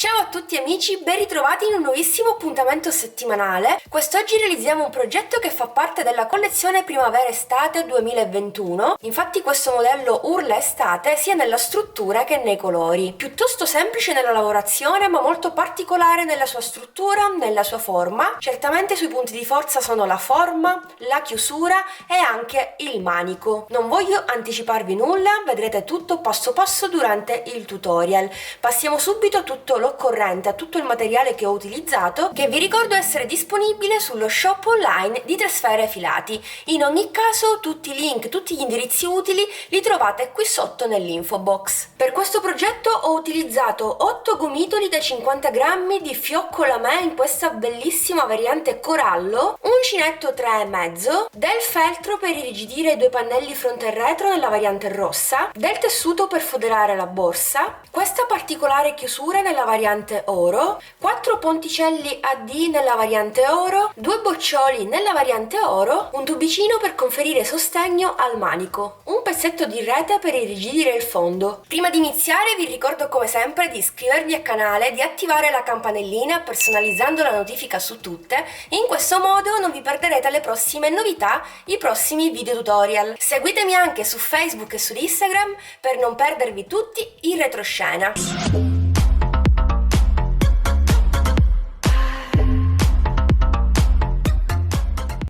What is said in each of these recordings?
Ciao a tutti amici, ben ritrovati in un nuovissimo appuntamento settimanale. Quest'oggi realizziamo un progetto che fa parte della collezione Primavera-Estate 2021. Infatti questo modello urla estate sia nella struttura che nei colori. Piuttosto semplice nella lavorazione ma molto particolare nella sua struttura, nella sua forma. Certamente i suoi punti di forza sono la forma, la chiusura e anche il manico. Non voglio anticiparvi nulla, vedrete tutto passo passo durante il tutorial. Passiamo subito a tutto l'occorrente, a tutto il materiale che ho utilizzato, che vi ricordo essere disponibile sullo shop online di Trasfere Filati. In ogni caso tutti i link, tutti gli indirizzi utili li trovate qui sotto nell'info box. Per questo progetto ho utilizzato 8 gomitoli da 50 grammi di fiocco lamè in questa bellissima variante corallo, uncinetto 3,5, del feltro per irrigidire i due pannelli fronte e retro nella variante rossa, del tessuto per foderare la borsa, questa particolare chiusura nella variante oro, 4 ponticelli AD nella variante oro, 2 boccioli nella variante oro, un tubicino per conferire sostegno al manico, un pezzetto di rete per irrigidire il fondo. Prima di iniziare vi ricordo come sempre di iscrivervi al canale, di attivare la campanellina personalizzando la notifica su tutte, in questo modo non vi perderete le prossime novità, i prossimi video tutorial. Seguitemi anche su Facebook e su Instagram per non perdervi tutti in retroscena.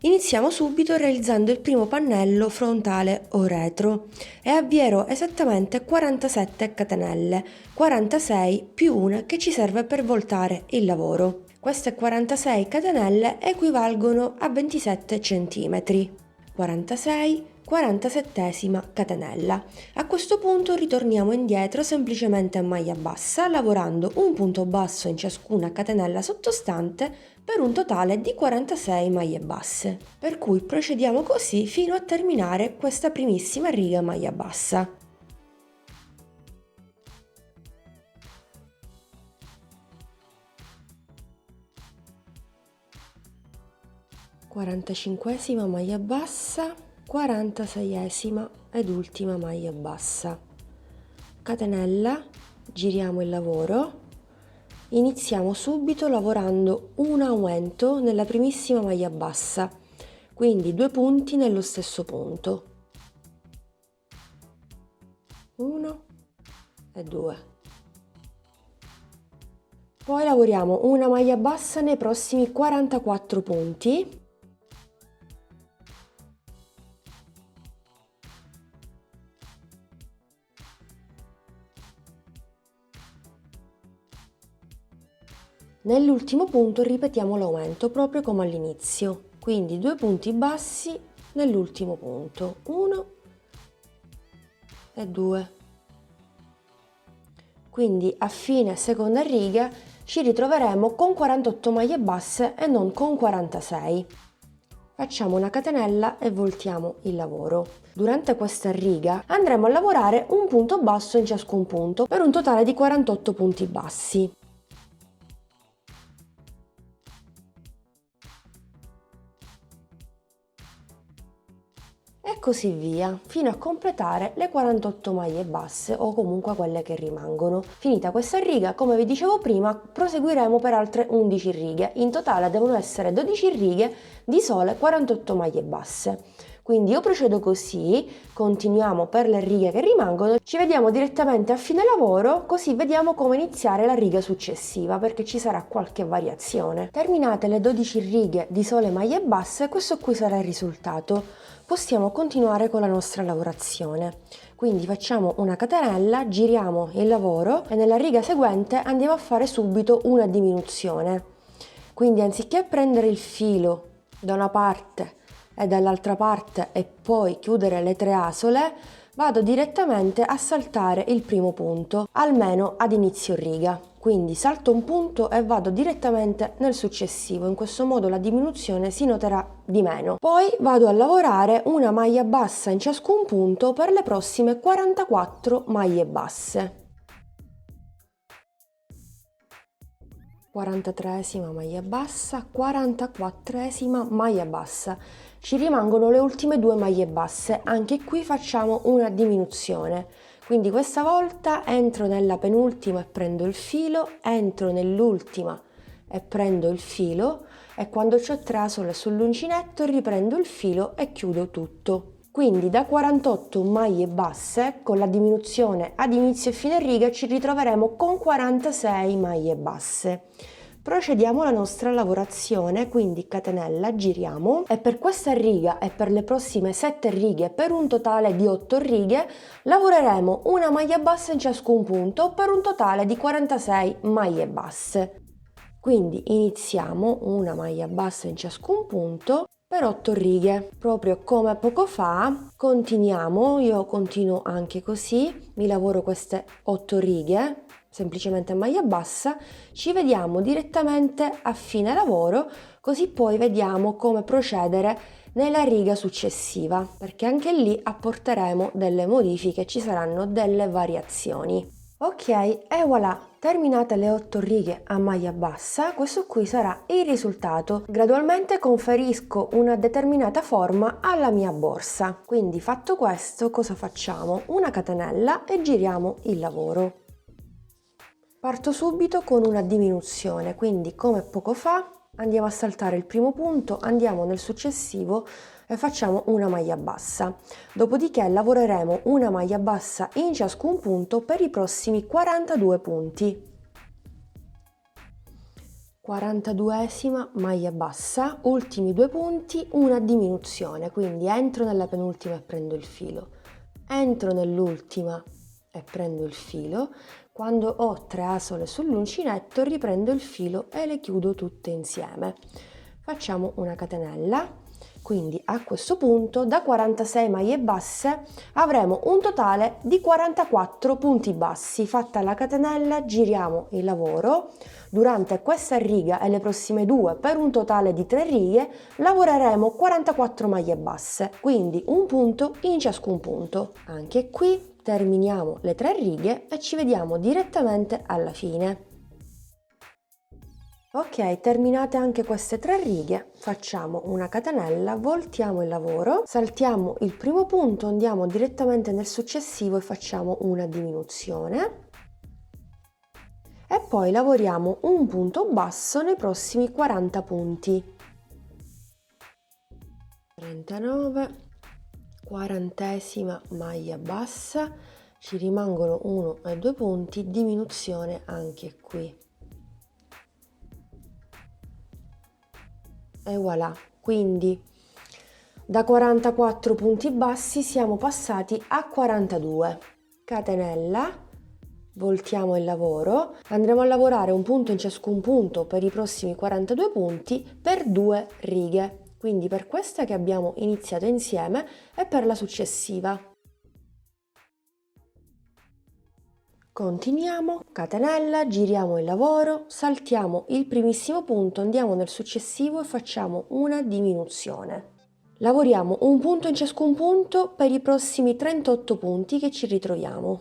Iniziamo subito realizzando il primo pannello frontale o retro e avviero esattamente 47 catenelle, 46 più una che ci serve per voltare il lavoro. Queste 46 catenelle equivalgono a 27 cm. 46, 47esima catenella. A questo punto ritorniamo indietro semplicemente a maglia bassa, lavorando un punto basso in ciascuna catenella sottostante per un totale di 46 maglie basse. Per cui procediamo così fino a terminare questa primissima riga maglia bassa. Quarantacinquesima maglia bassa, 46esima ed ultima maglia bassa. Catenella, giriamo il lavoro. Iniziamo subito lavorando un aumento nella primissima maglia bassa, quindi 2 punti nello stesso punto. 1 e 2. Poi lavoriamo una maglia bassa nei prossimi 44 punti. Nell'ultimo punto ripetiamo l'aumento proprio come all'inizio, quindi 2 punti bassi nell'ultimo punto, 1 e 2. Quindi a fine seconda riga ci ritroveremo con 48 maglie basse e non con 46. Facciamo una catenella e voltiamo il lavoro. Durante questa riga andremo a lavorare un punto basso in ciascun punto per un totale di 48 punti bassi. E così via, fino a completare le 48 maglie basse o comunque quelle che rimangono. Finita questa riga, come vi dicevo prima, proseguiremo per altre 11 righe. In totale devono essere 12 righe di sole 48 maglie basse. Quindi io procedo così, continuiamo per le righe che rimangono, ci vediamo direttamente a fine lavoro, così vediamo come iniziare la riga successiva, perché ci sarà qualche variazione. Terminate le 12 righe di sole maglie basse, questo qui sarà il risultato. Possiamo continuare con la nostra lavorazione. Quindi facciamo una catenella, giriamo il lavoro e nella riga seguente andiamo a fare subito una diminuzione. Quindi anziché prendere il filo da una parte e dall'altra parte e poi chiudere le 3 asole, vado direttamente a saltare il primo punto, almeno ad inizio riga. Quindi salto un punto e vado direttamente nel successivo, in questo modo la diminuzione si noterà di meno. Poi vado a lavorare una maglia bassa in ciascun punto per le prossime 44 maglie basse. 43esima maglia bassa, 44esima maglia bassa. Ci rimangono le ultime 2 maglie basse, anche qui facciamo una diminuzione. Quindi questa volta entro nella penultima e prendo il filo, entro nell'ultima e prendo il filo, e quando c'ho trasole sull'uncinetto riprendo il filo e chiudo tutto. Quindi da 48 maglie basse, con la diminuzione ad inizio e fine riga, ci ritroveremo con 46 maglie basse. Procediamo alla nostra lavorazione, quindi catenella, giriamo, e per questa riga e per le prossime 7 righe, per un totale di 8 righe, lavoreremo una maglia bassa in ciascun punto per un totale di 46 maglie basse. Quindi iniziamo una maglia bassa in ciascun punto per 8 righe, proprio come poco fa. Continuiamo, io continuo anche così, mi lavoro queste 8 righe, semplicemente a maglia bassa, ci vediamo direttamente a fine lavoro, così poi vediamo come procedere nella riga successiva, perché anche lì apporteremo delle modifiche, ci saranno delle variazioni. Ok, e voilà, terminate le 8 righe a maglia bassa, questo qui sarà il risultato. Gradualmente conferisco una determinata forma alla mia borsa. Quindi fatto questo, cosa facciamo? Una catenella e giriamo il lavoro. Parto subito con una diminuzione, quindi come poco fa andiamo a saltare il primo punto, andiamo nel successivo e facciamo una maglia bassa. Dopodiché lavoreremo una maglia bassa in ciascun punto per i prossimi 42 punti. 42esima maglia bassa, ultimi 2 punti, una diminuzione, quindi entro nella penultima e prendo il filo, entro nell'ultima e prendo il filo. Quando ho 3 asole sull'uncinetto riprendo il filo e le chiudo tutte insieme. Facciamo una catenella, quindi a questo punto da 46 maglie basse avremo un totale di 44 punti bassi. Fatta la catenella giriamo il lavoro. Durante questa riga e le prossime 2 per un totale di 3 righe lavoreremo 44 maglie basse, quindi un punto in ciascun punto. Anche qui terminiamo le 3 righe e ci vediamo direttamente alla fine. Ok, terminate anche queste 3 righe, facciamo una catenella, voltiamo il lavoro, saltiamo il primo punto, andiamo direttamente nel successivo e facciamo una diminuzione. E poi lavoriamo un punto basso nei prossimi 40 punti. 39, 40esima maglia bassa, ci rimangono 1 e 2 punti, diminuzione anche qui. E voilà, quindi da 44 punti bassi siamo passati a 42. Catenella, voltiamo il lavoro, andremo a lavorare un punto in ciascun punto per i prossimi 42 punti per 2 righe, quindi per questa che abbiamo iniziato insieme e per la successiva. Continuiamo, catenella, giriamo il lavoro, saltiamo il primissimo punto, andiamo nel successivo e facciamo una diminuzione. Lavoriamo un punto in ciascun punto per i prossimi 38 punti che ci ritroviamo.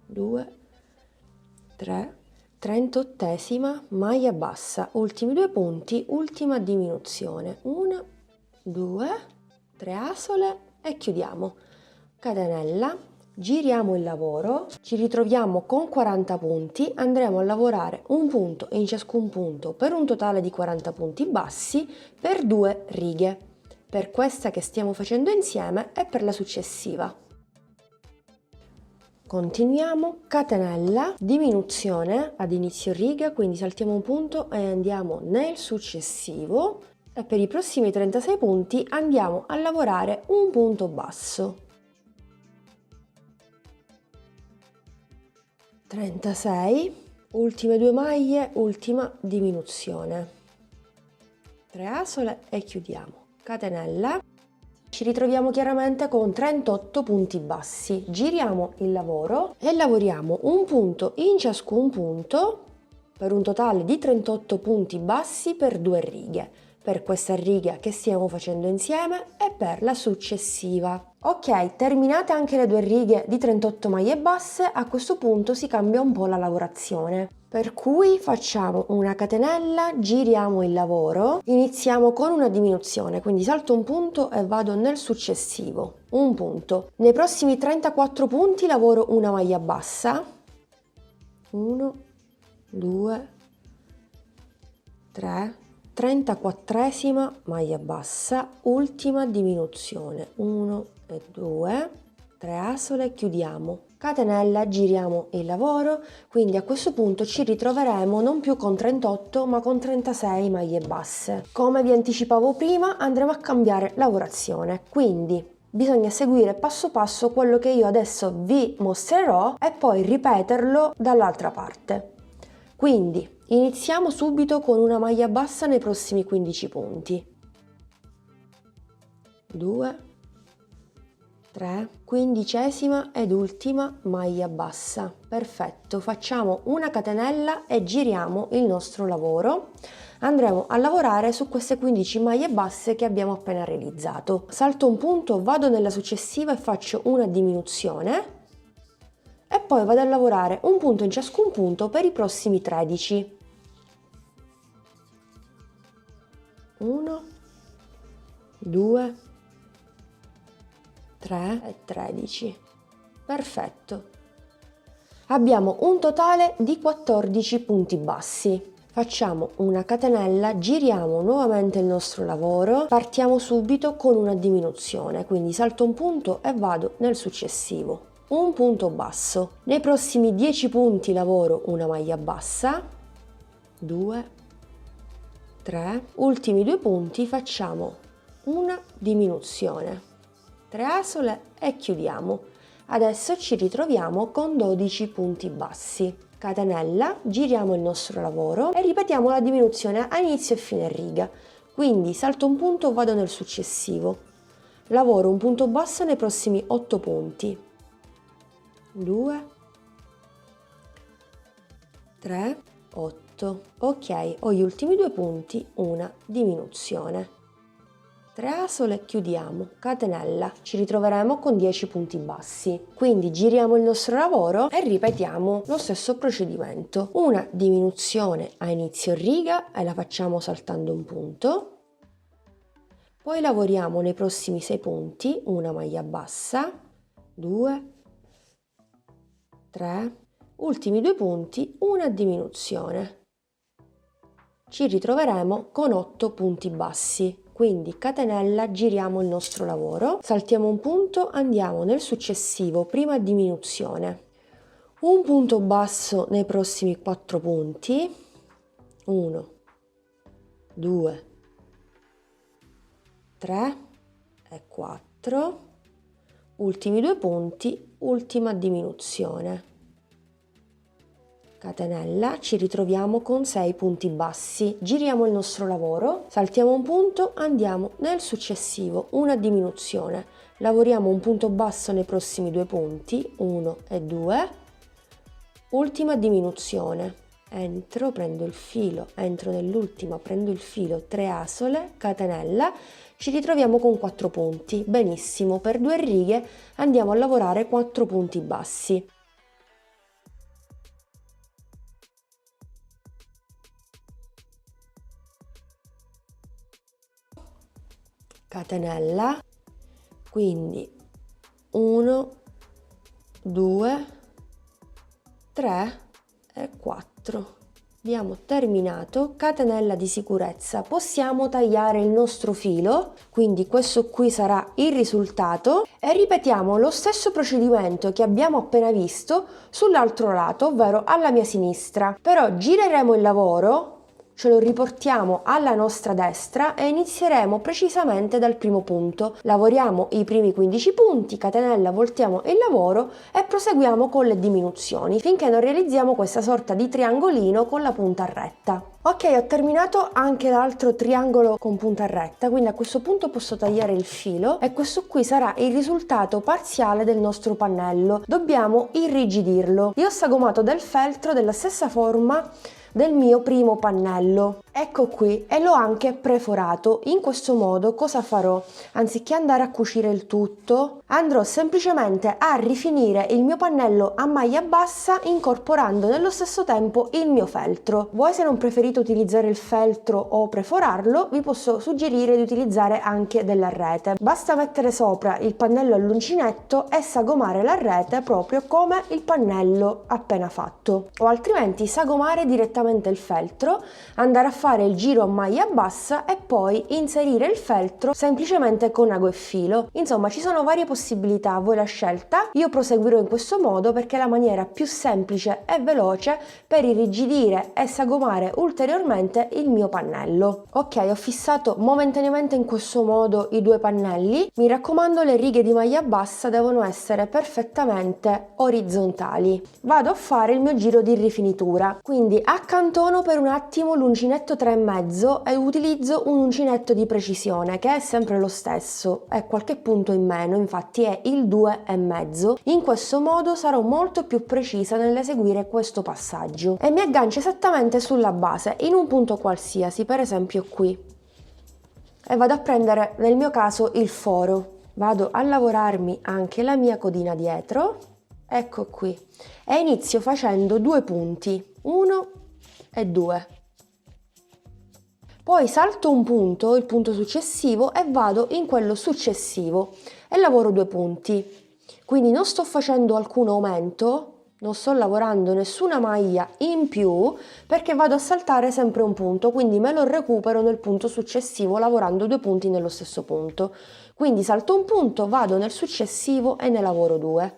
2, 3, 38esima maglia bassa, ultimi 2 punti, ultima diminuzione. 1, 2, 3 asole e chiudiamo. Catenella. Giriamo il lavoro, ci ritroviamo con 40 punti, andremo a lavorare un punto in ciascun punto per un totale di 40 punti bassi per 2 righe, per questa che stiamo facendo insieme e per la successiva. Continuiamo, catenella, diminuzione ad inizio riga, quindi saltiamo un punto e andiamo nel successivo e per i prossimi 36 punti andiamo a lavorare un punto basso. 36, ultime 2 maglie, ultima diminuzione, 3 asole e chiudiamo, catenella, ci ritroviamo chiaramente con 38 punti bassi, giriamo il lavoro e lavoriamo un punto in ciascun punto per un totale di 38 punti bassi per 2 righe. per questa riga che stiamo facendo insieme e per la successiva. Ok, terminate anche le 2 righe di 38 maglie basse, a questo punto si cambia un po' la lavorazione. Per cui facciamo una catenella, giriamo il lavoro, iniziamo con una diminuzione, quindi salto un punto e vado nel successivo, un punto. Nei prossimi 34 punti lavoro una maglia bassa, 1, 2, 3, 34esima maglia bassa, ultima diminuzione, 1 e 2, 3 asole, chiudiamo. Catenella, giriamo il lavoro, quindi a questo punto ci ritroveremo non più con 38 ma con 36 maglie basse. Come vi anticipavo prima, andremo a cambiare lavorazione, quindi bisogna seguire passo passo quello che io adesso vi mostrerò e poi ripeterlo dall'altra parte. Quindi iniziamo subito con una maglia bassa nei prossimi 15 punti. 2, 3, 15esima ed ultima maglia bassa. Perfetto, facciamo una catenella e giriamo il nostro lavoro. Andremo a lavorare su queste 15 maglie basse che abbiamo appena realizzato. Salto un punto, vado nella successiva e faccio una diminuzione e poi vado a lavorare un punto in ciascun punto per i prossimi 13. 1, 2, 3 e 13. Perfetto. Abbiamo un totale di 14 punti bassi. Facciamo una catenella, giriamo nuovamente il nostro lavoro, partiamo subito con una diminuzione, quindi salto un punto e vado nel successivo. Un punto basso. Nei prossimi 10 punti lavoro una maglia bassa, 2, 3, ultimi 2 punti facciamo una diminuzione. 3 asole e chiudiamo. Adesso ci ritroviamo con 12 punti bassi. Catenella, giriamo il nostro lavoro e ripetiamo la diminuzione a inizio e fine riga. Quindi salto un punto, vado nel successivo. Lavoro un punto basso nei prossimi 8 punti. 2, 3, 8. Ok, ho gli ultimi 2 punti, una diminuzione. 3 asole, chiudiamo, catenella, ci ritroveremo con 10 punti bassi. Quindi giriamo il nostro lavoro e ripetiamo lo stesso procedimento. Una diminuzione a inizio riga e la facciamo saltando un punto. Poi lavoriamo nei prossimi 6 punti una maglia bassa, 2, 3, ultimi 2 punti, una diminuzione. Ci ritroveremo con 8 punti bassi. Quindi catenella, giriamo il nostro lavoro, saltiamo un punto, andiamo nel successivo, prima diminuzione. Un punto basso nei prossimi 4 punti, 1, 2, 3 e 4, ultimi 2 punti, ultima diminuzione. Catenella, ci ritroviamo con 6 punti bassi, giriamo il nostro lavoro, saltiamo un punto, andiamo nel successivo, una diminuzione, lavoriamo un punto basso nei prossimi 2 punti, 1 e 2, ultima diminuzione, entro, prendo il filo, entro nell'ultima, prendo il filo, 3 asole, catenella, ci ritroviamo con 4 punti, benissimo, per 2 righe andiamo a lavorare 4 punti bassi. Catenella, quindi 1, 2, 3 e 4. Abbiamo terminato. Catenella di sicurezza, possiamo tagliare il nostro filo, quindi questo qui sarà il risultato e ripetiamo lo stesso procedimento che abbiamo appena visto sull'altro lato, ovvero alla mia sinistra, però gireremo il lavoro, ce lo riportiamo alla nostra destra e inizieremo precisamente dal primo punto. Lavoriamo i primi 15 punti, catenella, voltiamo il lavoro e proseguiamo con le diminuzioni finché non realizziamo questa sorta di triangolino con la punta retta. Ok, ho terminato anche l'altro triangolo con punta retta, quindi a questo punto posso tagliare il filo e questo qui sarà il risultato parziale del nostro pannello. Dobbiamo irrigidirlo. Io ho sagomato del feltro della stessa forma del mio primo pannello. Ecco qui, e l'ho anche preforato. In questo modo cosa farò? Anziché andare a cucire il tutto, andrò semplicemente a rifinire il mio pannello a maglia bassa incorporando nello stesso tempo il mio feltro. Voi, se non preferite utilizzare il feltro o preforarlo, vi posso suggerire di utilizzare anche della rete. Basta mettere sopra il pannello all'uncinetto e sagomare la rete proprio come il pannello appena fatto, o altrimenti sagomare direttamente il feltro, andare a fare il giro a maglia bassa e poi inserire il feltro semplicemente con ago e filo. Insomma, ci sono varie possibilità, a voi la scelta. Io proseguirò in questo modo perché è la maniera più semplice e veloce per irrigidire e sagomare ulteriormente il mio pannello. Ok, ho fissato momentaneamente in questo modo i due pannelli. Mi raccomando, le righe di maglia bassa devono essere perfettamente orizzontali. Vado a fare il mio giro di rifinitura, quindi accantono per un attimo l'uncinetto 3,5 e utilizzo un uncinetto di precisione che è sempre lo stesso, è qualche punto in meno, infatti è il 2,5. In questo modo sarò molto più precisa nell'eseguire questo passaggio e mi aggancio esattamente sulla base in un punto qualsiasi, per esempio qui, e vado a prendere nel mio caso il foro. Vado a lavorarmi anche la mia codina dietro, ecco qui, e inizio facendo 2 punti, 1 e 2. Poi salto un punto, il punto successivo, e vado in quello successivo e lavoro 2 punti. Quindi non sto facendo alcun aumento, non sto lavorando nessuna maglia in più perché vado a saltare sempre un punto, quindi me lo recupero nel punto successivo lavorando 2 punti nello stesso punto. Quindi salto un punto, vado nel successivo e ne lavoro 2.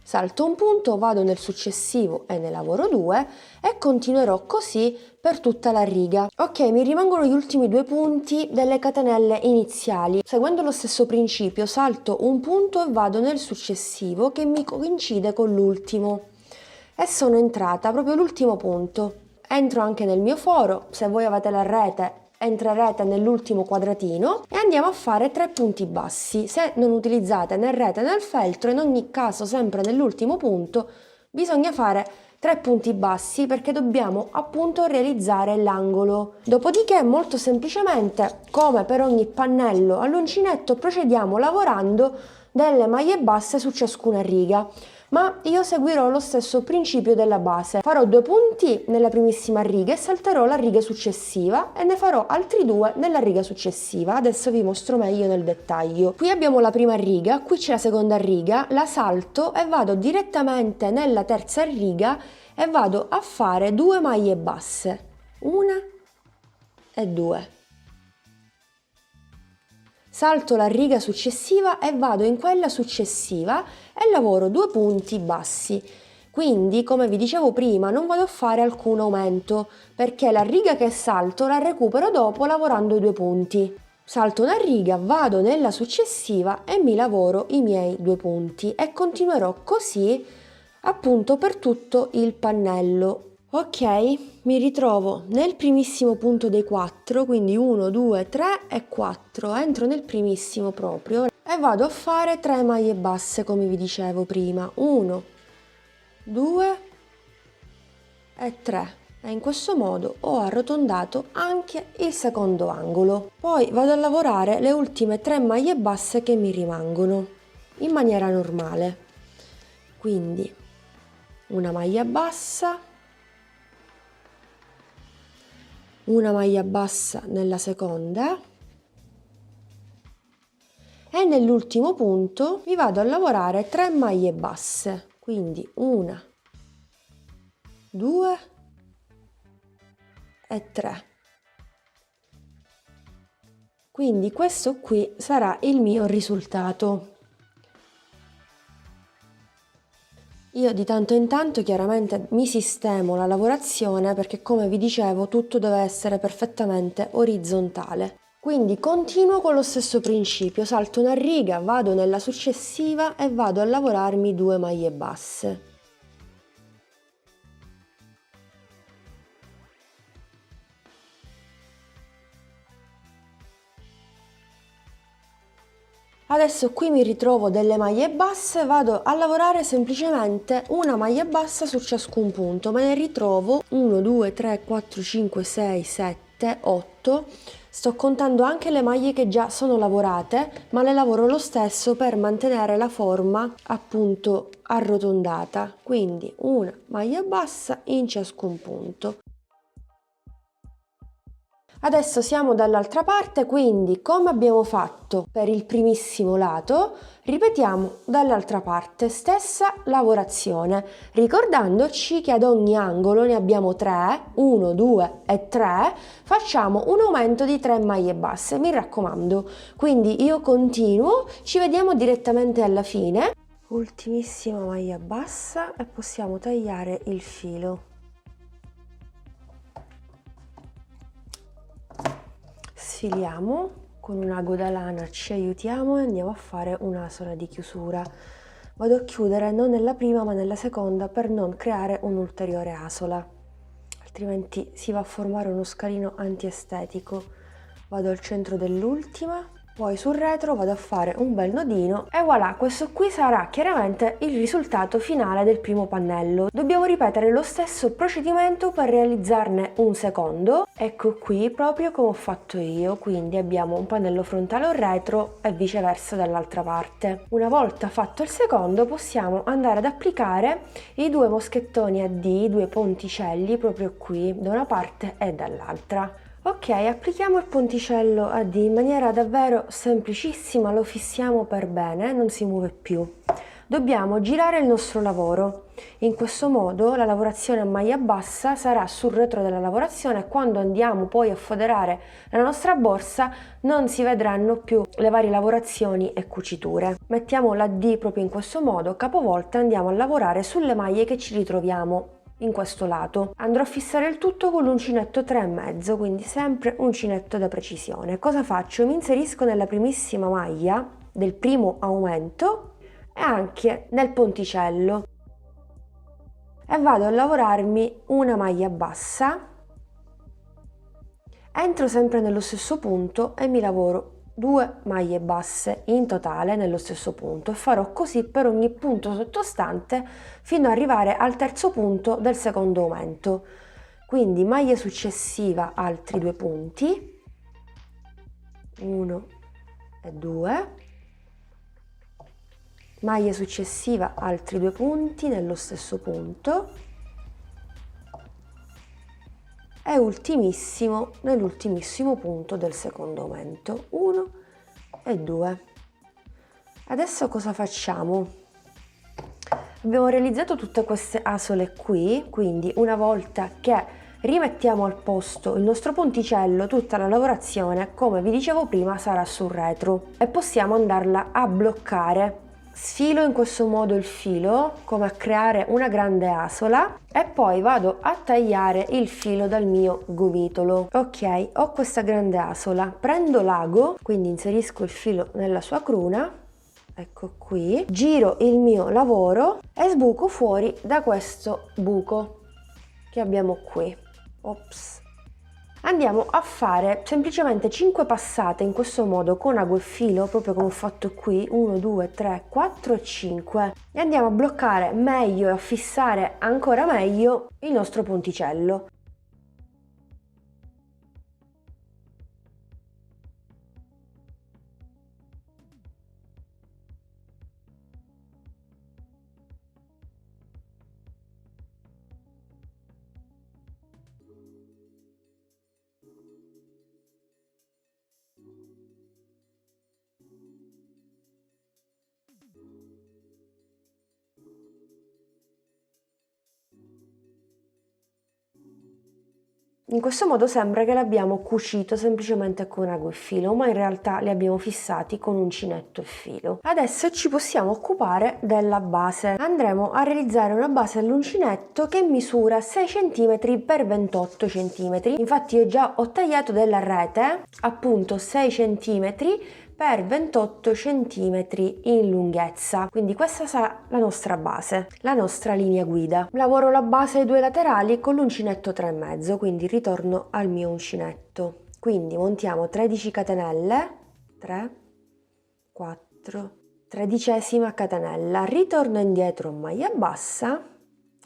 Salto un punto, vado nel successivo e ne lavoro 2 e continuerò così per tutta la riga. Ok, mi rimangono gli ultimi 2 punti delle catenelle iniziali. Seguendo lo stesso principio salto un punto e vado nel successivo che mi coincide con l'ultimo. E sono entrata proprio l'ultimo punto. Entro anche nel mio foro, se voi avete la rete entrerete nell'ultimo quadratino e andiamo a fare 3 punti bassi. Se non utilizzate né rete né il feltro, in ogni caso sempre nell'ultimo punto bisogna fare 3 punti bassi perché dobbiamo appunto realizzare l'angolo. Dopodiché molto semplicemente, come per ogni pannello all'uncinetto, procediamo lavorando delle maglie basse su ciascuna riga. Ma io seguirò lo stesso principio della base. Farò 2 punti nella primissima riga e salterò la riga successiva e ne farò altri 2 nella riga successiva. Adesso vi mostro meglio nel dettaglio. Qui abbiamo la prima riga, qui c'è la seconda riga, la salto e vado direttamente nella terza riga e vado a fare 2 maglie basse. 1 e 2. Salto la riga successiva e vado in quella successiva e lavoro 2 punti bassi. Quindi, come vi dicevo prima, non vado a fare alcun aumento perché la riga che salto la recupero dopo lavorando i 2 punti. Salto una riga, vado nella successiva e mi lavoro i miei 2 punti e continuerò così appunto per tutto il pannello. Ok, mi ritrovo nel primissimo punto dei 4, quindi 1, 2, 3 e 4. Entro nel primissimo proprio e vado a fare 3 maglie basse come vi dicevo prima. 1, 2 e 3. E in questo modo ho arrotondato anche il secondo angolo. Poi vado a lavorare le ultime 3 maglie basse che mi rimangono in maniera normale. Quindi una maglia bassa, una maglia bassa nella seconda e nell'ultimo punto mi vado a lavorare 3 maglie basse, quindi 1, 2 e 3. Quindi questo qui sarà il mio risultato. Io di tanto in tanto chiaramente mi sistemo la lavorazione perché, come vi dicevo, tutto deve essere perfettamente orizzontale. Quindi continuo con lo stesso principio, salto una riga, vado nella successiva e vado a lavorarmi 2 maglie basse. Adesso qui mi ritrovo delle maglie basse, vado a lavorare semplicemente una maglia bassa su ciascun punto, me ne ritrovo 1, 2, 3, 4, 5, 6, 7, 8, sto contando anche le maglie che già sono lavorate, ma le lavoro lo stesso per mantenere la forma appunto arrotondata, quindi una maglia bassa in ciascun punto. Adesso siamo dall'altra parte, quindi come abbiamo fatto per il primissimo lato, ripetiamo dall'altra parte, stessa lavorazione, ricordandoci che ad ogni angolo ne abbiamo 3, 1, 2 e 3, facciamo un aumento di 3 maglie basse, mi raccomando. Quindi io continuo, ci vediamo direttamente alla fine. Ultimissima maglia bassa e possiamo tagliare il filo. Sfiliamo con un ago da lana, ci aiutiamo e andiamo a fare un'asola di chiusura. Vado a chiudere non nella prima ma nella seconda per non creare un'ulteriore asola, altrimenti si va a formare uno scalino antiestetico. Vado al centro dell'ultima, poi sul retro vado a fare un bel nodino e voilà, questo qui sarà chiaramente il risultato finale del primo pannello. Dobbiamo ripetere lo stesso procedimento per realizzarne un secondo, ecco qui proprio come ho fatto io, quindi abbiamo un pannello frontale o retro e viceversa dall'altra parte. Una volta fatto il secondo possiamo andare ad applicare i due moschettoni a D, i due ponticelli proprio qui da una parte e dall'altra. Ok, applichiamo il ponticello a D in maniera davvero semplicissima, lo fissiamo per bene, non si muove più. Dobbiamo girare il nostro lavoro. In questo modo la lavorazione a maglia bassa sarà sul retro della lavorazione e quando andiamo poi a foderare la nostra borsa non si vedranno più le varie lavorazioni e cuciture. Mettiamo la D proprio in questo modo, capovolta, andiamo a lavorare sulle maglie che ci ritroviamo in questo lato. Andrò a fissare il tutto con l'uncinetto 3,5, quindi sempre uncinetto da precisione. Cosa faccio? Mi inserisco nella primissima maglia del primo aumento e anche nel ponticello e vado a lavorarmi una maglia bassa, entro sempre nello stesso punto e mi lavoro 2 maglie basse in totale nello stesso punto e farò così per ogni punto sottostante fino ad arrivare al terzo punto del secondo aumento. Quindi maglia successiva altri 2 punti, 1 e 2, maglia successiva altri 2 punti nello stesso punto e ultimissimo nell'ultimissimo punto del secondo aumento, 1 e 2. Adesso cosa facciamo? Abbiamo realizzato tutte queste asole qui, quindi una volta che rimettiamo al posto il nostro ponticello, tutta la lavorazione, come vi dicevo prima, sarà sul retro e possiamo andarla a bloccare. Sfilo in questo modo il filo come a creare una grande asola e poi vado a tagliare il filo dal mio gomitolo. Ok, ho questa grande asola, prendo l'ago, quindi inserisco il filo nella sua cruna, ecco qui, giro il mio lavoro e sbuco fuori da questo buco che abbiamo qui. Ops. Andiamo a fare semplicemente 5 passate in questo modo con ago e filo, proprio come ho fatto qui, 1, 2, 3, 4 e 5, e andiamo a bloccare meglio e a fissare ancora meglio il nostro ponticello. In questo modo sembra che l'abbiamo cucito semplicemente con ago e filo, ma in realtà li abbiamo fissati con uncinetto e filo. Adesso ci possiamo occupare della base. Andremo a realizzare una base all'uncinetto che misura 6 cm x 28 cm. Infatti io già ho tagliato della rete, appunto 6 cm per 28 cm in lunghezza, quindi questa sarà la nostra base, la nostra linea guida. Lavoro la base ai due laterali con l'uncinetto 3,5, quindi ritorno al mio uncinetto, quindi montiamo 13 catenelle, 3, 4, 4, 13ª catenella, ritorno indietro a maglia bassa,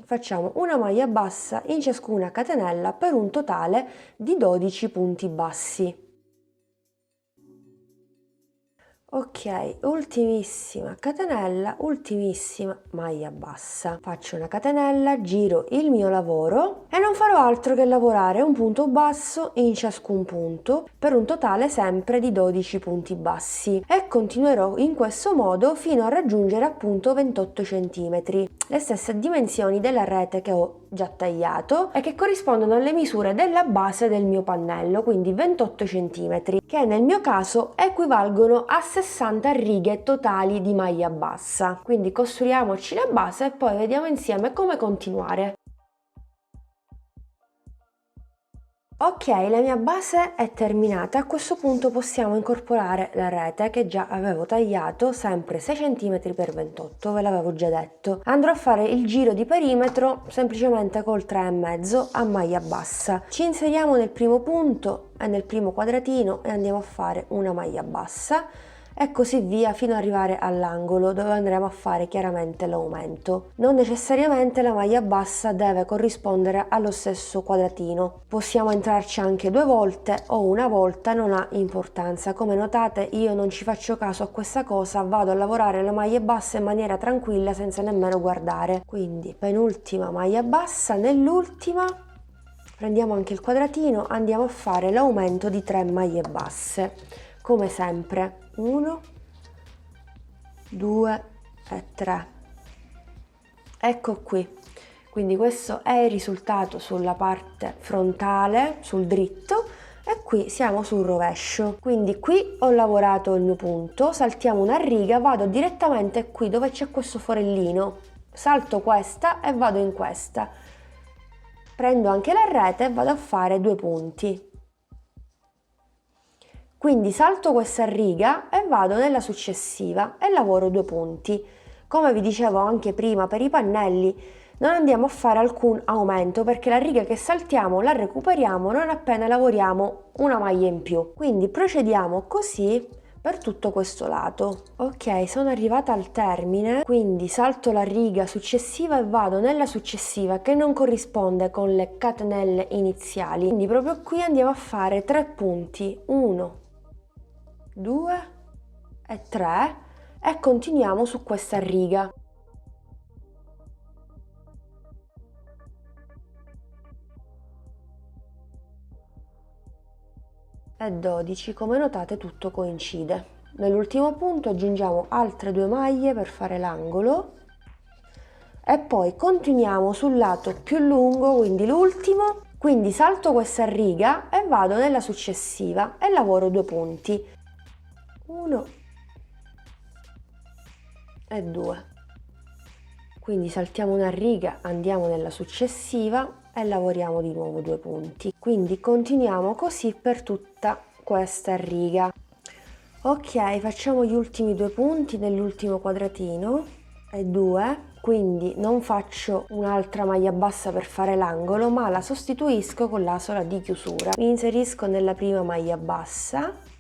facciamo una maglia bassa in ciascuna catenella per un totale di 12 punti bassi. Ok, ultimissima catenella, ultimissima maglia bassa, faccio una catenella, giro il mio lavoro e non farò altro che lavorare un punto basso in ciascun punto per un totale sempre di 12 punti bassi e continuerò in questo modo fino a raggiungere appunto 28 cm, le stesse dimensioni della rete che ho già tagliato e che corrispondono alle misure della base del mio pannello, quindi 28 cm, che nel mio caso equivalgono a 60 righe totali di maglia bassa. Quindi costruiamoci la base e poi vediamo insieme come continuare. Ok, la mia base è terminata. A questo punto possiamo incorporare la rete che già avevo tagliato, sempre 6 cm x 28, ve l'avevo già detto. Andrò a fare il giro di perimetro semplicemente col 3,5 a maglia bassa. Ci inseriamo nel primo punto e nel primo quadratino e andiamo a fare una maglia bassa e così via fino ad arrivare all'angolo dove andremo a fare chiaramente l'aumento. Non necessariamente la maglia bassa deve corrispondere allo stesso quadratino, possiamo entrarci anche 2 volte o una volta, non ha importanza. Come notate io non ci faccio caso a questa cosa, vado a lavorare le maglie basse in maniera tranquilla senza nemmeno guardare. Quindi penultima maglia bassa, nell'ultima prendiamo anche il quadratino, andiamo a fare l'aumento di 3 maglie basse come sempre. 1, 2 e 3. Ecco qui, quindi questo è il risultato sulla parte frontale, sul dritto, e qui siamo sul rovescio. Quindi qui ho lavorato il mio punto, saltiamo una riga, vado direttamente qui dove c'è questo forellino, salto questa e vado in questa, prendo anche la rete e vado a fare 2 punti. Quindi salto questa riga e vado nella successiva e lavoro 2 punti. Come vi dicevo anche prima, per i pannelli non andiamo a fare alcun aumento perché la riga che saltiamo la recuperiamo non appena lavoriamo una maglia in più. Quindi procediamo così per tutto questo lato. Ok, sono arrivata al termine, quindi salto la riga successiva e vado nella successiva che non corrisponde con le catenelle iniziali. Quindi proprio qui andiamo a fare 3 punti, 1, 2 e 3 e continuiamo su questa riga. E 12, come notate tutto coincide. Nell'ultimo punto aggiungiamo altre 2 maglie per fare l'angolo e poi continuiamo sul lato più lungo, quindi l'ultimo, quindi salto questa riga e vado nella successiva e lavoro 2 punti. 1 e 2, quindi saltiamo una riga, andiamo nella successiva e lavoriamo di nuovo 2 punti. Quindi continuiamo così per tutta questa riga. Ok, facciamo gli ultimi 2 punti nell'ultimo quadratino e 2, quindi non faccio un'altra maglia bassa per fare l'angolo ma la sostituisco con l'asola di chiusura. Mi inserisco nella prima maglia bassa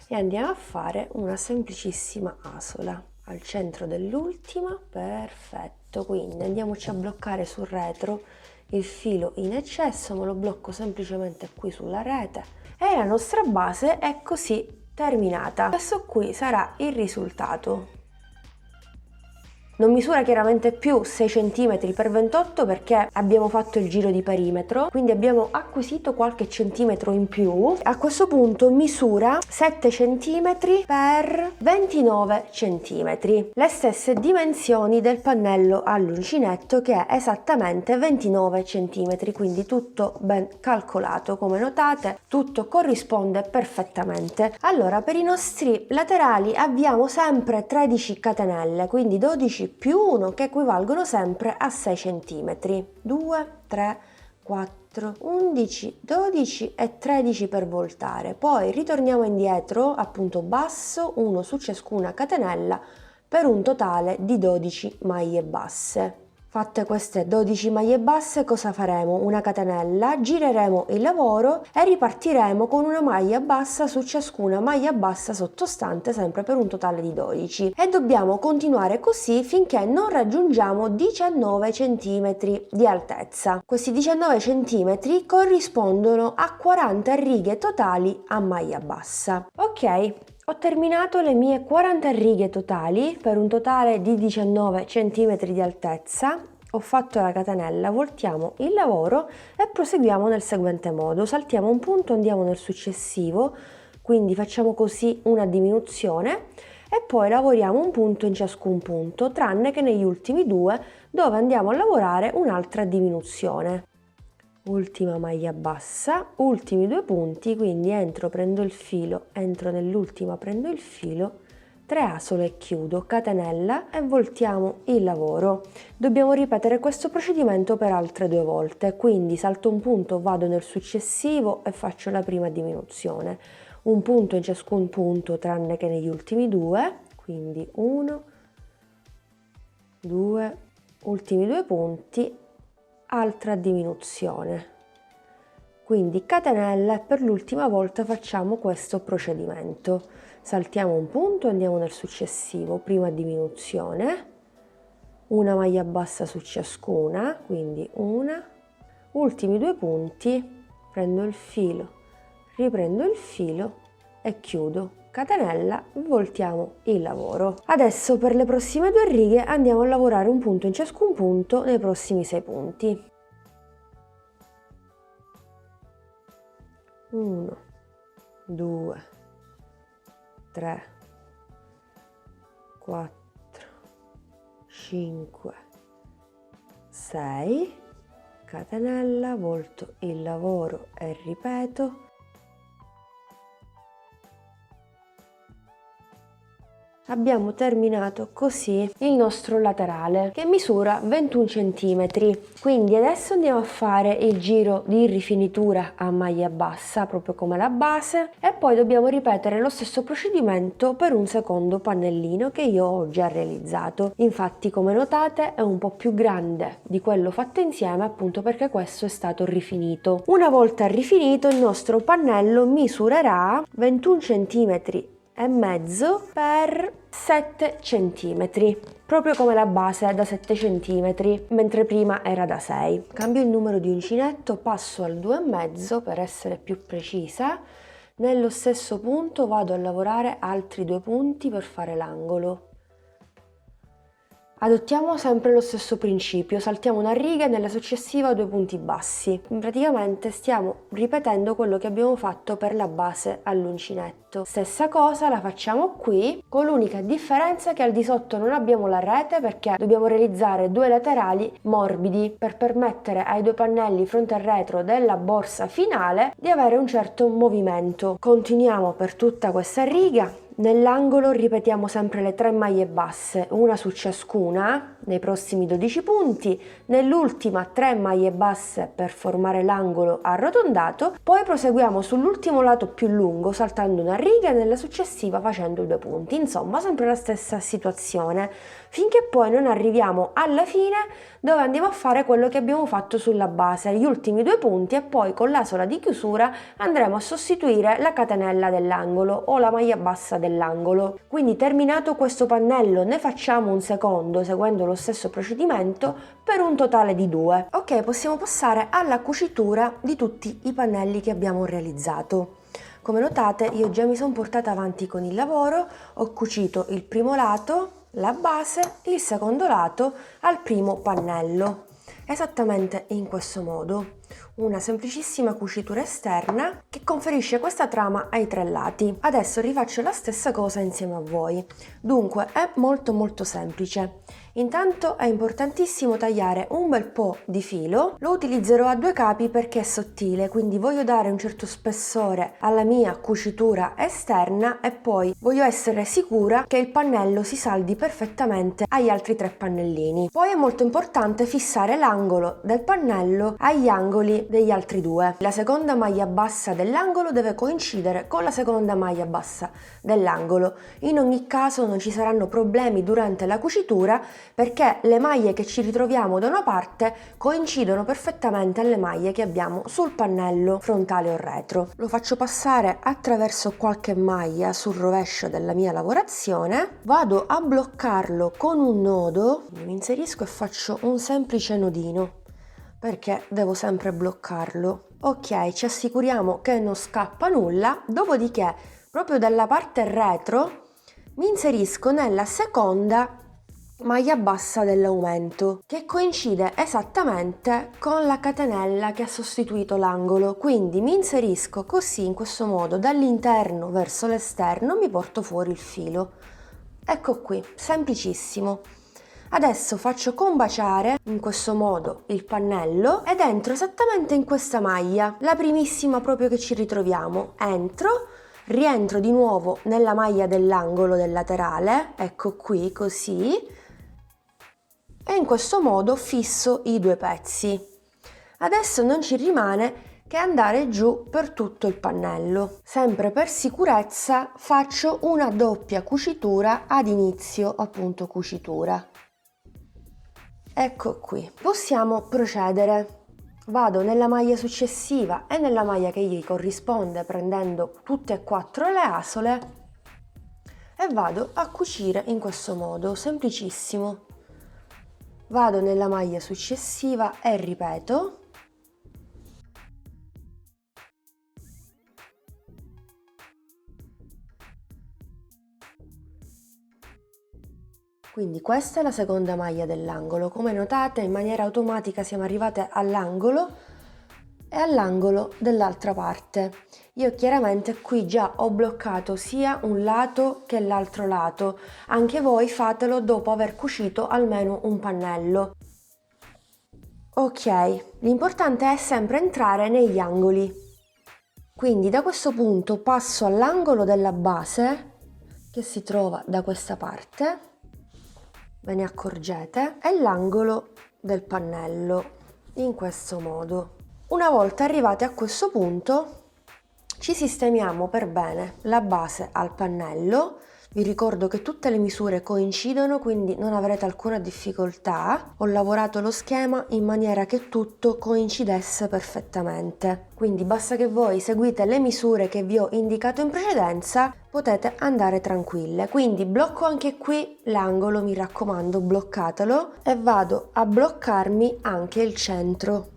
e andiamo a fare una semplicissima asola al centro dell'ultima. Perfetto, quindi andiamoci a bloccare sul retro il filo in eccesso, me lo blocco semplicemente qui sulla rete e la nostra base è così terminata. Questo qui sarà il risultato. Non misura chiaramente più 6 cm x 28 perché abbiamo fatto il giro di perimetro, quindi abbiamo acquisito qualche centimetro in più. A questo punto misura 7 cm x 29 cm, le stesse dimensioni del pannello all'uncinetto che è esattamente 29 cm, quindi tutto ben calcolato. Come notate tutto corrisponde perfettamente. Allora per i nostri laterali abbiamo sempre 13 catenelle, quindi 12 più 1 che equivalgono sempre a 6 cm. 2, 3, 4, 11, 12 e 13 per voltare. Poi ritorniamo indietro a punto basso, 1 su ciascuna catenella per un totale di 12 maglie basse. Fatte queste 12 maglie basse, cosa faremo? Una catenella, gireremo il lavoro e ripartiremo con una maglia bassa su ciascuna maglia bassa sottostante, sempre per un totale di 12, e dobbiamo continuare così finché non raggiungiamo 19 cm di altezza. Questi 19 cm corrispondono a 40 righe totali a maglia bassa. Ok, ho terminato le mie 40 righe totali per un totale di 19 cm di altezza. Ho fatto la catenella, voltiamo il lavoro e proseguiamo nel seguente modo: saltiamo un punto, andiamo nel successivo, quindi facciamo così una diminuzione e poi lavoriamo un punto in ciascun punto, tranne che negli ultimi due dove andiamo a lavorare un'altra diminuzione. Ultima maglia bassa, ultimi due punti, quindi entro, prendo il filo, entro nell'ultima, prendo il filo, 3 asole e chiudo, catenella e voltiamo il lavoro. Dobbiamo ripetere questo procedimento per altre 2 volte, quindi salto un punto, vado nel successivo e faccio la prima diminuzione. Un punto in ciascun punto tranne che negli ultimi due, quindi 1, 2, ultimi 2 punti, altra diminuzione, quindi catenella e per l'ultima volta facciamo questo procedimento. Saltiamo un punto, andiamo nel successivo, prima diminuzione, una maglia bassa su ciascuna, quindi una, ultimi 2 punti, prendo il filo, riprendo il filo e chiudo, catenella, voltiamo il lavoro. Adesso per le prossime 2 righe andiamo a lavorare un punto in ciascun punto nei prossimi 6 punti. 1, 2, 3, 4, 5, 6, catenella, volto il lavoro e ripeto. Abbiamo terminato così il nostro laterale che misura 21 cm, quindi adesso andiamo a fare il giro di rifinitura a maglia bassa proprio come la base e poi dobbiamo ripetere lo stesso procedimento per un secondo pannellino che io ho già realizzato. Infatti, come notate, è un po' più grande di quello fatto insieme, appunto perché questo è stato rifinito. Una volta rifinito il nostro pannello misurerà 21 cm e mezzo per 7 cm, proprio come la base da 7 cm, mentre prima era da 6. Cambio il numero di uncinetto, passo al 2,5 per essere più precisa. Nello stesso punto vado a lavorare altri 2 punti per fare l'angolo. Adottiamo sempre lo stesso principio, saltiamo una riga e nella successiva 2 punti bassi. Praticamente stiamo ripetendo quello che abbiamo fatto per la base all'uncinetto. Stessa cosa la facciamo qui, con l'unica differenza che al di sotto non abbiamo la rete perché dobbiamo realizzare 2 laterali morbidi per permettere ai 2 pannelli fronte e retro della borsa finale di avere un certo movimento. Continuiamo per tutta questa riga. Nell'angolo ripetiamo sempre le 3 maglie basse, una su ciascuna nei prossimi 12 punti, nell'ultima 3 maglie basse per formare l'angolo arrotondato, poi proseguiamo sull'ultimo lato più lungo saltando una riga e nella successiva facendo 2 punti, insomma sempre la stessa situazione, finché poi non arriviamo alla fine dove andiamo a fare quello che abbiamo fatto sulla base, gli ultimi 2 punti, e poi con l'asola di chiusura andremo a sostituire la catenella dell'angolo o la maglia bassa dell'angolo. Quindi terminato questo pannello ne facciamo un secondo seguendo lo stesso procedimento per un totale di 2. Ok, possiamo passare alla cucitura di tutti i pannelli che abbiamo realizzato. Come notate io già mi sono portata avanti con il lavoro, ho cucito il primo lato, la base, il secondo lato al primo pannello, esattamente in questo modo. Una semplicissima cucitura esterna che conferisce questa trama ai 3 lati. Adesso rifaccio la stessa cosa insieme a voi. Dunque è molto semplice. Intanto è importantissimo tagliare un bel po' di filo, lo utilizzerò a 2 capi perché è sottile, quindi voglio dare un certo spessore alla mia cucitura esterna e poi voglio essere sicura che il pannello si saldi perfettamente agli altri 3 pannellini. Poi è molto importante fissare l'angolo del pannello agli angoli degli altri 2. La seconda maglia bassa dell'angolo deve coincidere con la seconda maglia bassa dell'angolo. In ogni caso non ci saranno problemi durante la cucitura perché le maglie che ci ritroviamo da una parte coincidono perfettamente alle maglie che abbiamo sul pannello frontale o retro. Lo faccio passare attraverso qualche maglia sul rovescio della mia lavorazione, vado a bloccarlo con un nodo, mi inserisco e faccio un semplice nodino perché devo sempre bloccarlo. Ok, ci assicuriamo che non scappa nulla, dopodiché proprio dalla parte retro mi inserisco nella seconda maglia bassa dell'aumento, che coincide esattamente con la catenella che ha sostituito l'angolo, quindi mi inserisco così, in questo modo, dall'interno verso l'esterno, mi porto fuori il filo. Ecco qui, semplicissimo. Adesso faccio combaciare in questo modo il pannello ed entro esattamente in questa maglia, la primissima proprio che ci ritroviamo. Rientro di nuovo nella maglia dell'angolo del laterale, ecco qui, così, e in questo modo fisso i due pezzi. Adesso non ci rimane che andare giù per tutto il pannello. Sempre per sicurezza faccio una doppia cucitura ad inizio appunto cucitura. Ecco qui. Possiamo procedere. Vado nella maglia successiva e nella maglia che gli corrisponde prendendo tutte e quattro le asole e vado a cucire in questo modo, semplicissimo. Vado nella maglia successiva e ripeto. Quindi questa è la seconda maglia dell'angolo. Come notate, in maniera automatica siamo arrivate all'angolo e all'angolo dell'altra parte. Io chiaramente qui già ho bloccato sia un lato che l'altro lato. Anche voi fatelo dopo aver cucito almeno un pannello. Ok, l'importante è sempre entrare negli angoli. Quindi da questo punto passo all'angolo della base che si trova da questa parte. Ve ne accorgete, è l'angolo del pannello, in questo modo. Una volta arrivati a questo punto ci sistemiamo per bene la base al pannello. Vi ricordo che tutte le misure coincidono, quindi non avrete alcuna difficoltà. Ho lavorato lo schema in maniera che tutto coincidesse perfettamente. Quindi basta che voi seguite le misure che vi ho indicato in precedenza, potete andare tranquille. Quindi blocco anche qui l'angolo, mi raccomando, bloccatelo, e vado a bloccarmi anche il centro.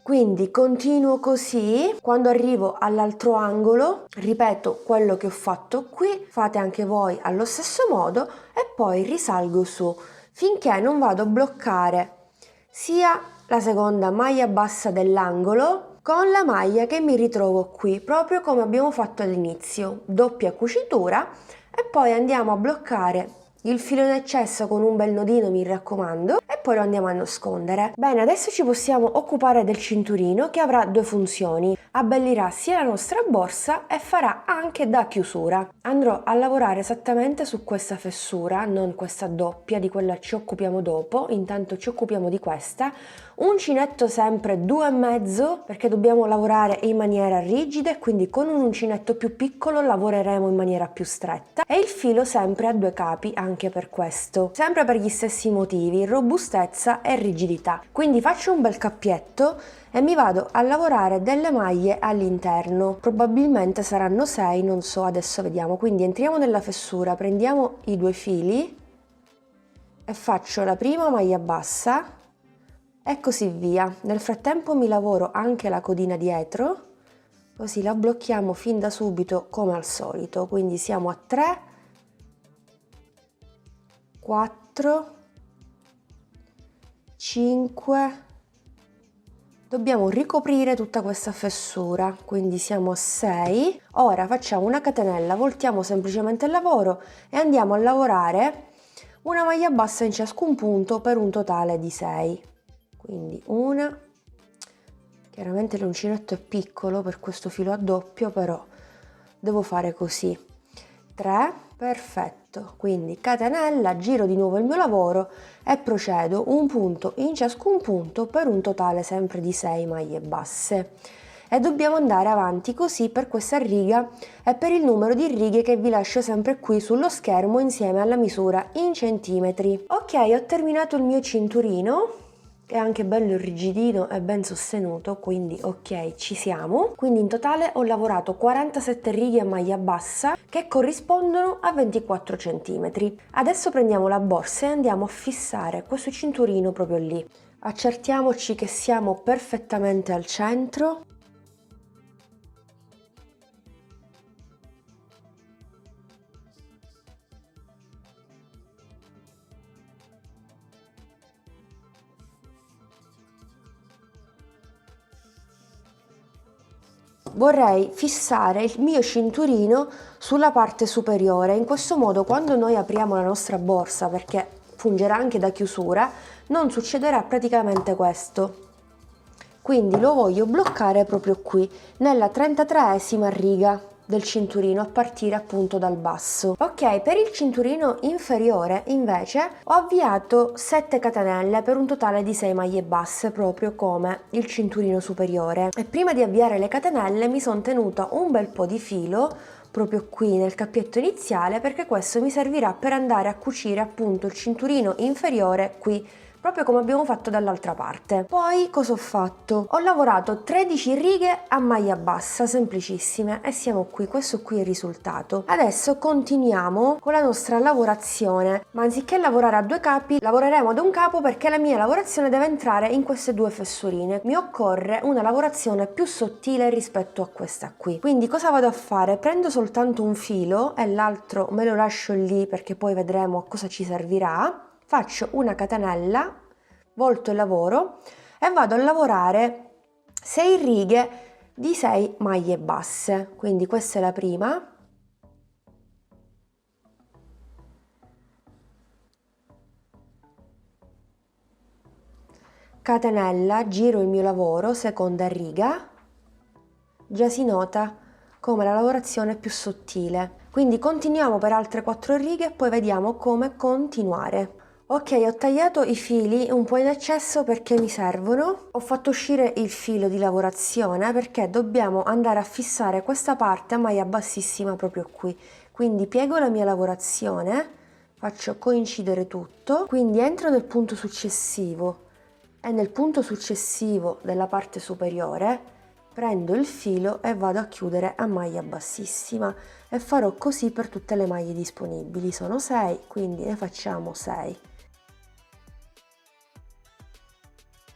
Quindi continuo così, quando arrivo all'altro angolo ripeto quello che ho fatto qui, fate anche voi allo stesso modo e poi risalgo su finché non vado a bloccare sia la seconda maglia bassa dell'angolo con la maglia che mi ritrovo qui, proprio come abbiamo fatto all'inizio, doppia cucitura, e poi andiamo a bloccare il filo in eccesso con un bel nodino, mi raccomando, e poi lo andiamo a nascondere. Bene, adesso ci possiamo occupare del cinturino, che avrà due funzioni: abbellirà sia la nostra borsa e farà anche da chiusura. Andrò a lavorare esattamente su questa fessura, non questa doppia, di quella ci occupiamo dopo, intanto ci occupiamo di questa. Uncinetto sempre 2,5 perché dobbiamo lavorare in maniera rigida e quindi con un uncinetto più piccolo lavoreremo in maniera più stretta, e il filo sempre a due capi anche per questo, sempre per gli stessi motivi, robustezza e rigidità. Quindi faccio un bel cappietto e mi vado a lavorare delle maglie all'interno, probabilmente saranno 6, non so, adesso vediamo. Quindi entriamo nella fessura, prendiamo i due fili e faccio la prima maglia bassa e così via. Nel frattempo mi lavoro anche la codina dietro, così la blocchiamo fin da subito come al solito. Quindi siamo a 3, 4, 5, dobbiamo ricoprire tutta questa fessura, quindi siamo a 6. Ora facciamo una catenella, voltiamo semplicemente il lavoro e andiamo a lavorare una maglia bassa in ciascun punto per un totale di 6. Quindi una, chiaramente l'uncinetto è piccolo per questo filo a doppio, però devo fare così, 3, perfetto. perfetto. Quindi catenella, giro di nuovo il mio lavoro e procedo un punto in ciascun punto per un totale sempre di 6 maglie basse. E dobbiamo andare avanti così per questa riga e per il numero di righe che vi lascio sempre qui sullo schermo insieme alla misura in centimetri. Ok, ho terminato il mio cinturino, è anche bello irrigidino e ben sostenuto, quindi ok, ci siamo. Quindi in totale ho lavorato 47 righe a maglia bassa che corrispondono a 24 centimetri. Adesso prendiamo la borsa e andiamo a fissare questo cinturino proprio lì. Accertiamoci che siamo perfettamente al centro. Vorrei fissare il mio cinturino sulla parte superiore, in questo modo quando noi apriamo la nostra borsa, perché fungerà anche da chiusura, non succederà praticamente questo. Quindi lo voglio bloccare proprio qui, nella 33esima riga del cinturino a partire appunto dal basso. Ok, per il cinturino inferiore invece ho avviato 7 catenelle per un totale di 6 maglie basse, proprio come il cinturino superiore. E prima di avviare le catenelle mi sono tenuta un bel po' di filo proprio qui nel cappietto iniziale, perché questo mi servirà per andare a cucire appunto il cinturino inferiore qui, proprio come abbiamo fatto dall'altra parte. Poi cosa ho fatto? Ho lavorato 13 righe a maglia bassa, semplicissime, e siamo qui, questo qui è il risultato. Adesso continuiamo con la nostra lavorazione, ma anziché lavorare a 2 capi, lavoreremo ad un capo perché la mia lavorazione deve entrare in queste 2 fessurine. Mi occorre una lavorazione più sottile rispetto a questa qui. Quindi cosa vado a fare? Prendo soltanto un filo e l'altro me lo lascio lì perché poi vedremo a cosa ci servirà. Faccio una catenella, volto il lavoro e vado a lavorare 6 righe di 6 maglie basse. Quindi questa è la prima. Catenella, giro il mio lavoro, seconda riga. Già si nota come la lavorazione è più sottile. Quindi continuiamo per altre 4 righe e poi vediamo come continuare. Ok, ho tagliato i fili un po' in eccesso perché mi servono. Ho fatto uscire il filo di lavorazione perché dobbiamo andare a fissare questa parte a maglia bassissima proprio qui. Quindi piego la mia lavorazione, faccio coincidere tutto, quindi entro nel punto successivo e nel punto successivo della parte superiore prendo il filo e vado a chiudere a maglia bassissima e farò così per tutte le maglie disponibili. Sono 6, quindi ne facciamo 6.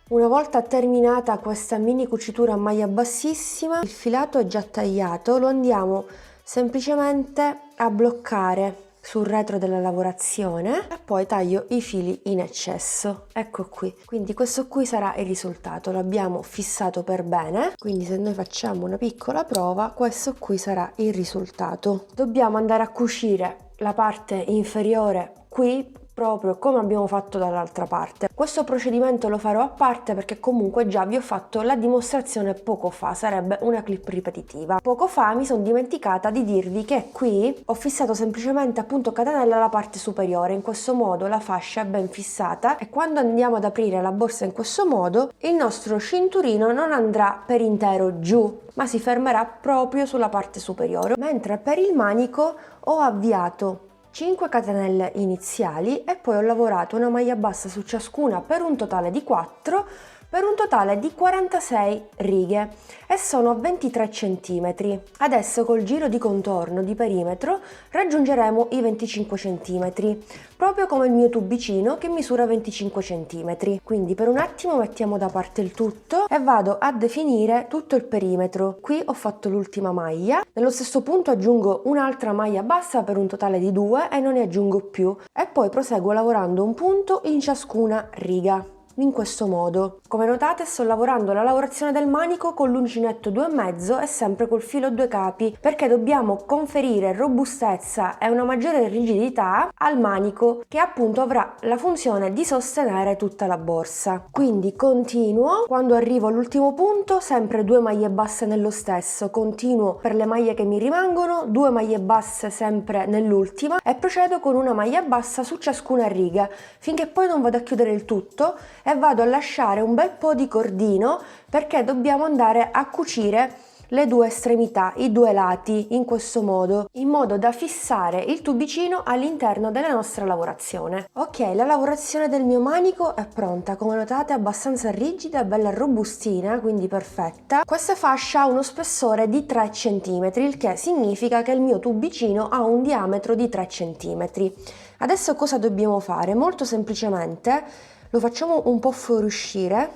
Una volta terminata questa mini cucitura a maglia bassissima, il filato è già tagliato, lo andiamo semplicemente a bloccare sul retro della lavorazione e poi taglio i fili in eccesso. Ecco qui, quindi questo qui sarà il risultato, l'abbiamo fissato per bene, quindi se noi facciamo una piccola prova, questo qui sarà il risultato. Dobbiamo andare a cucire la parte inferiore qui, proprio come abbiamo fatto dall'altra parte. Questo procedimento lo farò a parte perché comunque già vi ho fatto la dimostrazione poco fa, sarebbe una clip ripetitiva. Poco fa mi sono dimenticata di dirvi che qui ho fissato semplicemente appunto catenella alla parte superiore, in questo modo la fascia è ben fissata e quando andiamo ad aprire la borsa in questo modo il nostro cinturino non andrà per intero giù, ma si fermerà proprio sulla parte superiore, mentre per il manico ho avviato 5 catenelle iniziali e poi ho lavorato una maglia bassa su ciascuna per un totale di 4, per un totale di 46 righe e sono 23 cm. Adesso col giro di contorno di perimetro raggiungeremo i 25 cm, proprio come il mio tubicino che misura 25 cm. Quindi per un attimo mettiamo da parte il tutto e vado a definire tutto il perimetro. Qui ho fatto l'ultima maglia, nello stesso punto aggiungo un'altra maglia bassa per un totale di 2 e non ne aggiungo più e poi proseguo lavorando un punto in ciascuna riga. in questo modo. Come notate sto lavorando la lavorazione del manico con l'uncinetto 2,5 e sempre col filo 2 capi, perché dobbiamo conferire robustezza e una maggiore rigidità al manico, che appunto avrà la funzione di sostenere tutta la borsa. Quindi continuo, quando arrivo all'ultimo punto sempre 2 maglie basse nello stesso, continuo per le maglie che mi rimangono, 2 maglie basse sempre nell'ultima e procedo con una maglia bassa su ciascuna riga finché poi non vado a chiudere il tutto e vado a lasciare un bel po' di cordino, perché dobbiamo andare a cucire le due estremità, i due lati, in questo modo, in modo da fissare il tubicino all'interno della nostra lavorazione. Ok, la lavorazione del mio manico è pronta, come notate è abbastanza rigida, bella robustina, quindi perfetta. Questa fascia ha uno spessore di 3 cm, il che significa che il mio tubicino ha un diametro di 3 cm. Adesso cosa dobbiamo fare? Molto semplicemente lo facciamo un po' fuoriuscire,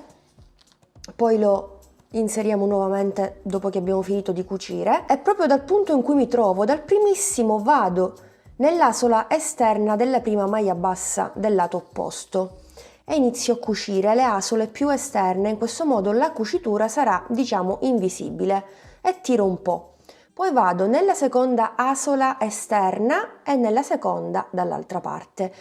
poi lo inseriamo nuovamente dopo che abbiamo finito di cucire e proprio dal punto in cui mi trovo, dal primissimo vado nell'asola esterna della prima maglia bassa del lato opposto e inizio a cucire le asole più esterne. In questo modo la cucitura sarà, diciamo, invisibile, e tiro un po'. Poi vado nella seconda asola esterna e nella seconda dall'altra parte.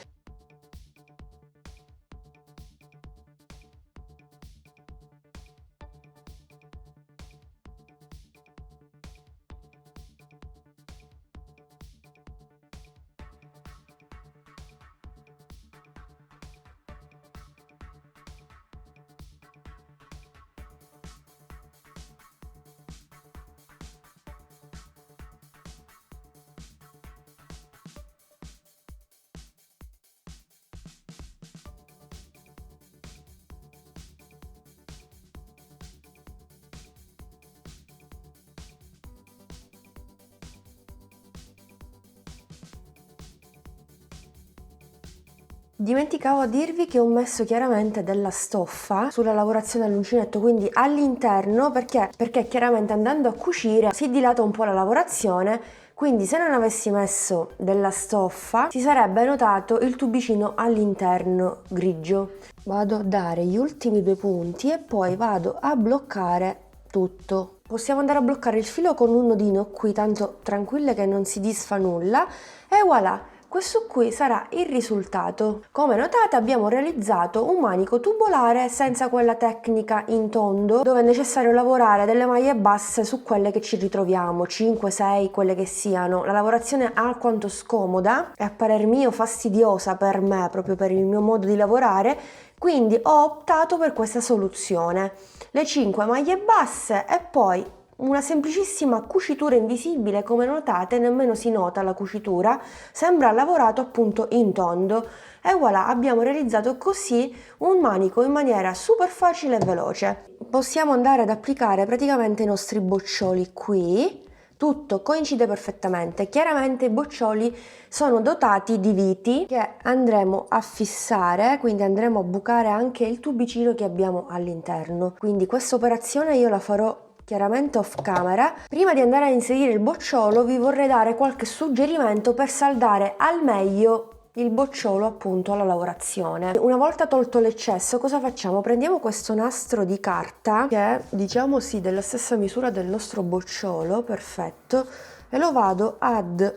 Dimenticavo a dirvi che ho messo chiaramente della stoffa sulla lavorazione all'uncinetto, quindi all'interno, perché chiaramente andando a cucire si dilata un po' la lavorazione, quindi se non avessi messo della stoffa si sarebbe notato il tubicino all'interno grigio. Vado a dare gli ultimi 2 punti e poi vado a bloccare tutto. Possiamo andare a bloccare il filo con un nodino qui, tanto tranquille che non si disfa nulla, e voilà! Questo qui sarà il risultato. Come notate abbiamo realizzato un manico tubolare senza quella tecnica in tondo, dove è necessario lavorare delle maglie basse su quelle che ci ritroviamo, 5, 6, quelle che siano. La lavorazione è alquanto scomoda e a parer mio fastidiosa per me, proprio per il mio modo di lavorare, quindi ho optato per questa soluzione. Le 5 maglie basse e poi una semplicissima cucitura invisibile. Come notate nemmeno si nota la cucitura, sembra lavorato appunto in tondo e voilà, abbiamo realizzato così un manico in maniera super facile e veloce. Possiamo andare ad applicare praticamente i nostri boccioli qui, tutto coincide perfettamente. Chiaramente i boccioli sono dotati di viti che andremo a fissare, quindi andremo a bucare anche il tubicino che abbiamo all'interno. Quindi questa operazione io la farò chiaramente off camera. Prima di andare a inserire il bocciolo vi vorrei dare qualche suggerimento per saldare al meglio il bocciolo appunto alla lavorazione. Una volta tolto l'eccesso cosa facciamo? Prendiamo questo nastro di carta che è, diciamo sì, della stessa misura del nostro bocciolo, perfetto, e lo vado ad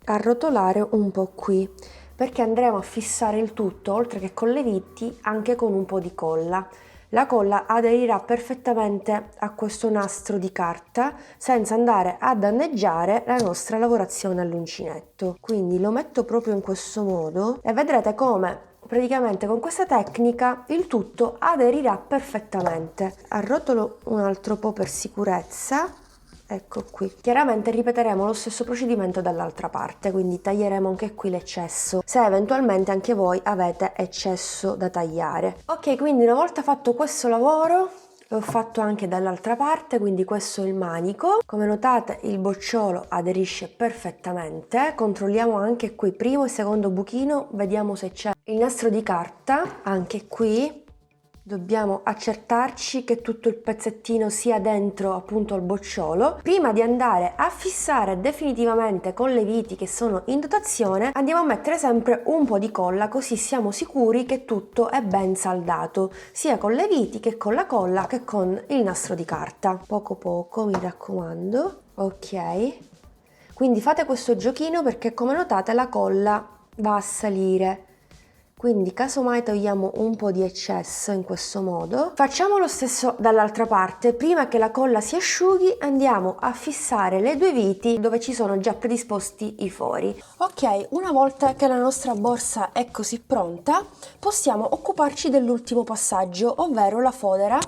arrotolare un po' qui, perché andremo a fissare il tutto, oltre che con le viti, anche con un po' di colla. La colla aderirà perfettamente a questo nastro di carta senza andare a danneggiare la nostra lavorazione all'uncinetto. Quindi lo metto proprio in questo modo e vedrete come praticamente con questa tecnica il tutto aderirà perfettamente. Arrotolo un altro po' per sicurezza. Ecco qui. Chiaramente ripeteremo lo stesso procedimento dall'altra parte, quindi taglieremo anche qui l'eccesso, se eventualmente anche voi avete eccesso da tagliare. Ok, quindi una volta fatto questo lavoro, l'ho fatto anche dall'altra parte, quindi questo è il manico. Come notate il bocciolo aderisce perfettamente. Controlliamo anche qui primo e secondo buchino, vediamo se c'è il nastro di carta, anche qui. Dobbiamo accertarci che tutto il pezzettino sia dentro appunto al bocciolo. Prima di andare a fissare definitivamente con le viti che sono in dotazione, andiamo a mettere sempre un po' di colla, così siamo sicuri che tutto è ben saldato, sia con le viti che con la colla che con il nastro di carta. Poco poco, mi raccomando. Ok. Quindi fate questo giochino perché, come notate, la colla va a salire. Quindi casomai togliamo un po' di eccesso in questo modo. Facciamo lo stesso dall'altra parte. Prima che la colla si asciughi andiamo a fissare le due viti dove ci sono già predisposti i fori. Ok, una volta che la nostra borsa è così pronta, possiamo occuparci dell'ultimo passaggio, ovvero la fodera,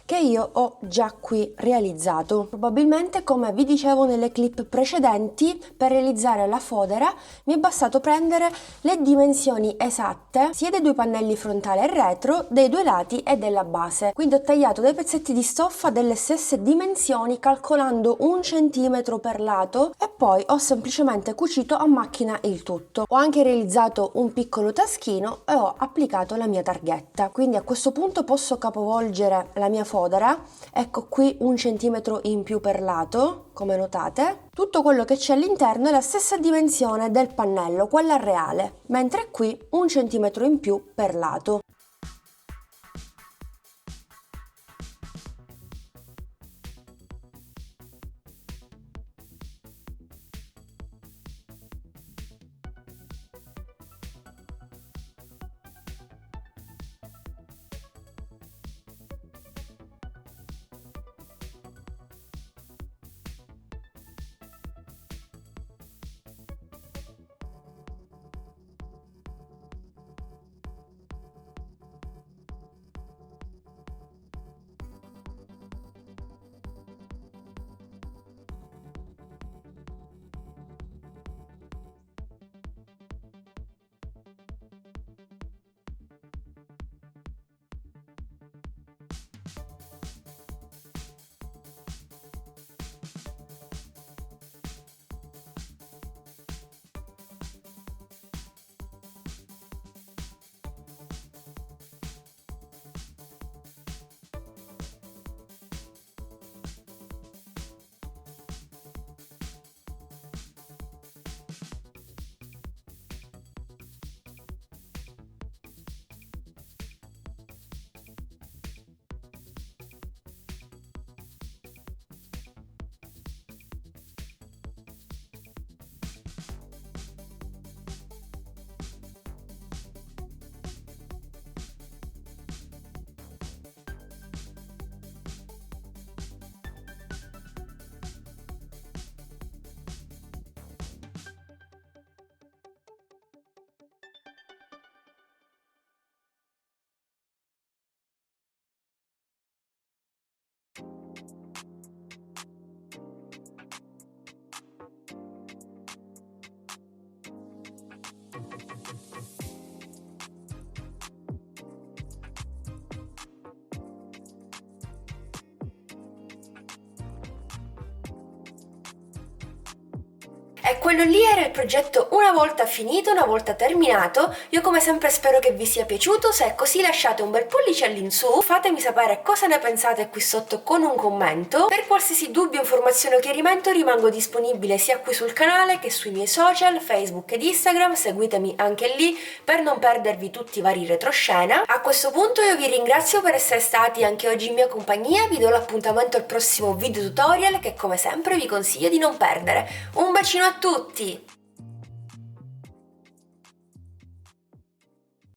che io ho già qui realizzato. Probabilmente, come vi dicevo nelle clip precedenti, per realizzare la fodera mi è bastato prendere le dimensioni esatte sia dei due pannelli frontale e retro, dei due lati e della base. Quindi ho tagliato dei pezzetti di stoffa delle stesse dimensioni, calcolando 1 centimetro per lato, e poi ho semplicemente cucito a macchina il tutto. Ho anche realizzato un piccolo taschino e ho applicato la mia targhetta. Quindi a questo punto posso capovolgere la mia fodera. Ecco qui 1 centimetro in più per lato, come notate. Tutto quello che c'è all'interno è la stessa dimensione del pannello, quella reale, mentre qui 1 centimetro in più per lato. E quello lì era il progetto una volta finito, una volta terminato. Io come sempre spero che vi sia piaciuto. Se è così lasciate un bel pollice all'insù, fatemi sapere cosa ne pensate qui sotto con un commento. Per qualsiasi dubbio, informazione o chiarimento rimango disponibile sia qui sul canale che sui miei social, Facebook ed Instagram. Seguitemi anche lì per non perdervi tutti i vari retroscena. A questo punto io vi ringrazio per essere stati anche oggi in mia compagnia. Vi do l'appuntamento al prossimo video tutorial che come sempre vi consiglio di non perdere. Un bacino a tutti!